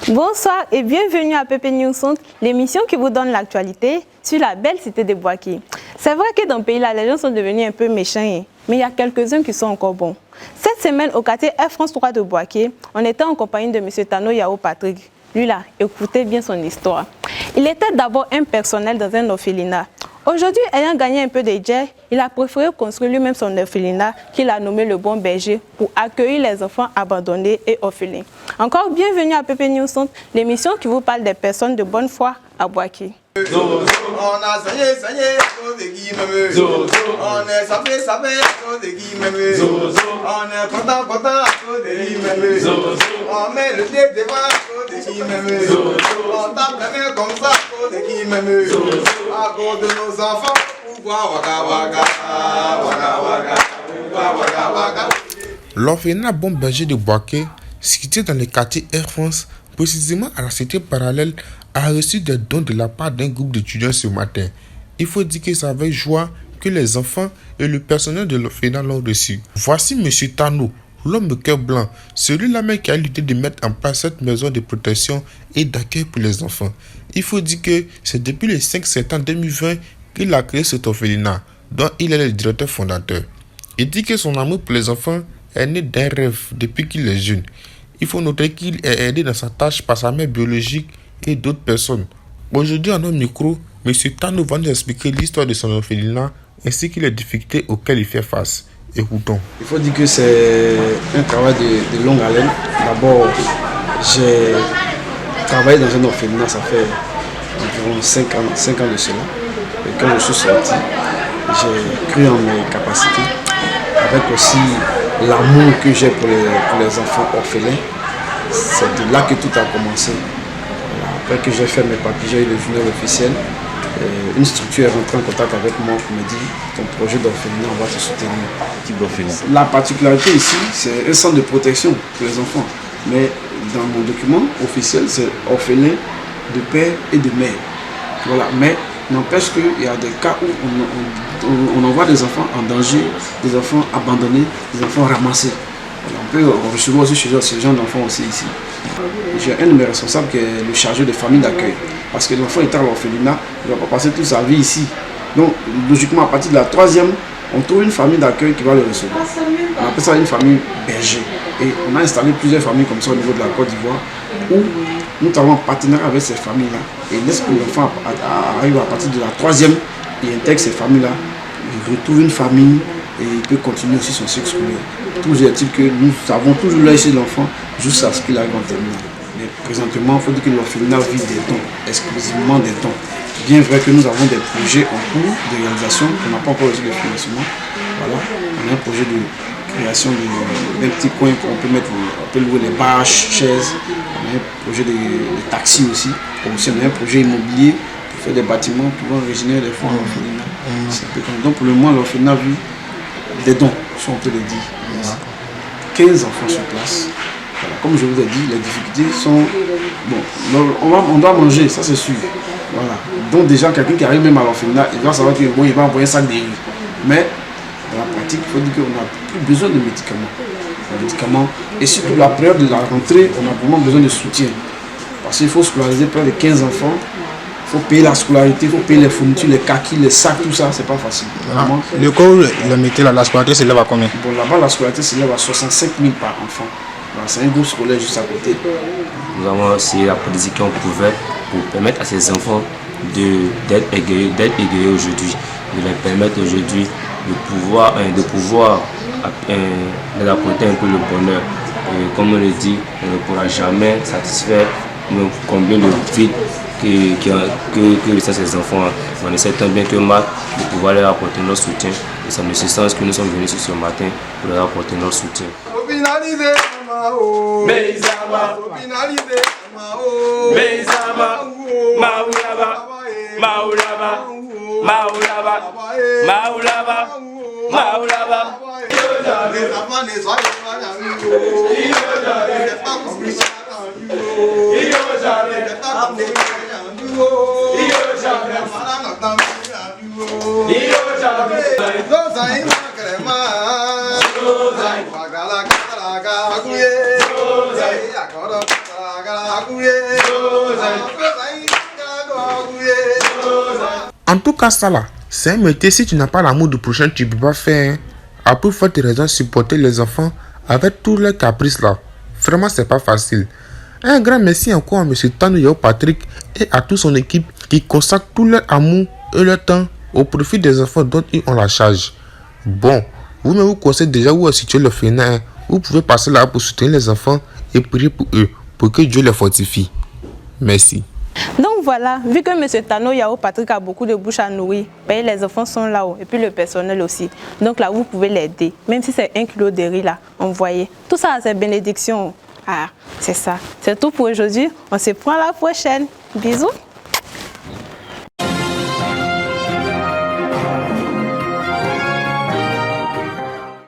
Bonsoir et bienvenue à Pépé News, l'émission qui vous donne l'actualité sur la belle cité de Boaké. C'est vrai que dans le pays là, les gens sont devenus un peu méchants, mais il y a quelques-uns qui sont encore bons. Cette semaine, au quartier Air France 3 de Boaké, on était en compagnie de M. Tano Yao Patrick. Lui là, écoutez bien son histoire. Il était d'abord un personnel dans un orphelinat. Aujourd'hui, ayant gagné un peu de jet, il a préféré construire lui-même son orphelinat qu'il a nommé le Bon Berger pour accueillir les enfants abandonnés et orphelins. Encore bienvenue à Pépé News, l'émission qui vous parle des personnes de bonne foi à Boaké. On a saigné, on est sapé, on est content, on met le thé devant, on tape la main comme ça, à cause de nos enfants, L'orphelinat Bon Berger de Boaké, situé dans le quartier Air France, précisément à la cité parallèle, a reçu des dons de la part d'un groupe d'étudiants ce matin. Il faut dire que c'est avec joie que les enfants et le personnel de l'orphelinat l'ont reçu. Voici M. Tano, l'homme de cœur blanc, celui-là même qui a l'idée de mettre en place cette maison de protection et d'accueil pour les enfants. Il faut dire que c'est depuis le 5 septembre 2020 qu'il a créé cet orphelinat, dont il est le directeur fondateur. Il dit que son amour pour les enfants est né d'un rêve depuis qu'il est jeune. Il faut noter qu'il est aidé dans sa tâche par sa mère biologique et d'autres personnes. Aujourd'hui, à notre micro, M. Tano va nous expliquer l'histoire de son orphelinat ainsi que les difficultés auxquelles il fait face. Écoutons. Il faut dire que c'est un travail de longue haleine. D'abord, j'ai travaillé dans un orphelinat, ça fait environ 5 ans de cela. Et quand je suis sorti, j'ai cru en mes capacités, avec aussi l'amour que j'ai pour les enfants orphelins. C'est de là que tout a commencé. Après que j'ai fait mes papiers, j'ai eu le journal officiel. Une structure est rentrée en contact avec moi pour me dire ton projet d'orphelinat, on va te soutenir. La particularité ici, c'est un centre de protection pour les enfants. Mais dans mon document officiel, c'est orphelin de père et de mère. Voilà. Mais n'empêche qu'il y a des cas où on envoie des enfants en danger, des enfants abandonnés, des enfants ramassés. On peut recevoir aussi ce genre d'enfants aussi ici. J'ai un de mes responsables qui est le chargé de famille d'accueil. Parce que l'enfant est à l'orphelinat, il ne va pas passer toute sa vie ici. Donc, logiquement, à partir de la 3e, on trouve une famille d'accueil qui va le recevoir. On appelle ça une famille berger. Et on a installé plusieurs familles comme ça au niveau de la Côte d'Ivoire, où nous avons un partenariat avec ces familles-là. Et lorsque l'enfant arrive à partir de la 3e, il intègre ces familles-là, il retrouve une famille et il peut continuer aussi son cycle scolaire. Toujours est-il que nous avons toujours laissé l'enfant jusqu'à ce qu'il arrive en terminale. Mais présentement, il faut dire que l'orphelinat vit des dons, exclusivement des dons. Bien vrai que nous avons des projets en cours de réalisation, on n'a pas encore reçu le financement. Voilà. On a un projet de création d'un petit coin où on peut louer les bâches, chaises. On a un projet de taxi aussi. On a un projet immobilier pour faire des bâtiments qui vont régénérer les fonds à l'orphelinat. Donc pour le moment, l'orphelinat vit des dons, si on peut le dire. 15 enfants sur place. Voilà. Comme je vous ai dit, les difficultés sont... Bon, on doit manger, ça c'est sûr. Voilà. Donc déjà, quelqu'un qui arrive même à l'orphelinat, il doit savoir qu'il va envoyer un sac de riz. Mais dans la pratique, il faut dire qu'on n'a plus besoin de médicaments. Et surtout la période de la rentrée, on a vraiment besoin de soutien. Parce qu'il faut scolariser près de 15 enfants. Il faut payer la scolarité, il faut payer les fournitures, les kakis, les sacs, tout ça, c'est pas facile. Le coût, le métier, la scolarité s'élève à combien? Bon, là-bas, la scolarité s'élève à 65 000 par enfant. Voilà, c'est un groupe scolaire juste à côté. Nous avons essayé la politique qu'on pouvait pour permettre à ces enfants d'être égayés aujourd'hui, de leur permettre aujourd'hui de pouvoir leur apporter un peu le bonheur. Et comme on le dit, on ne pourra jamais satisfaire combien de vide que ces enfants. On essaie tant bien que mal de pouvoir leur apporter notre soutien. Et c'est en ce sens que nous sommes venus ce matin pour leur apporter notre soutien. Aguye tout cas, ça là, c'est un métier. Si tu n'as pas l'amour du prochain, tu ne peux pas faire. Hein. À plus forte raison, supporter les enfants avec tous leurs caprices là. Vraiment, c'est pas facile. Un grand merci encore à M. Tano Yao Patrick et à toute son équipe qui consacrent tout leur amour et leur temps au profit des enfants dont ils ont la charge. Bon, vous-même vous connaissez déjà où est situé le FENA. Vous pouvez passer là pour soutenir les enfants et prier pour eux, pour que Dieu les fortifie. Merci. Donc voilà, vu que M. Tano Yao Patrick a beaucoup de bouches à nourrir, ben les enfants sont là-haut et puis le personnel aussi. Donc là, vous pouvez l'aider. Même si c'est 1 kilo de riz là, envoyez. Tout ça, c'est bénédiction. Ah, c'est ça. C'est tout pour aujourd'hui. On se prend la prochaine. Bisous.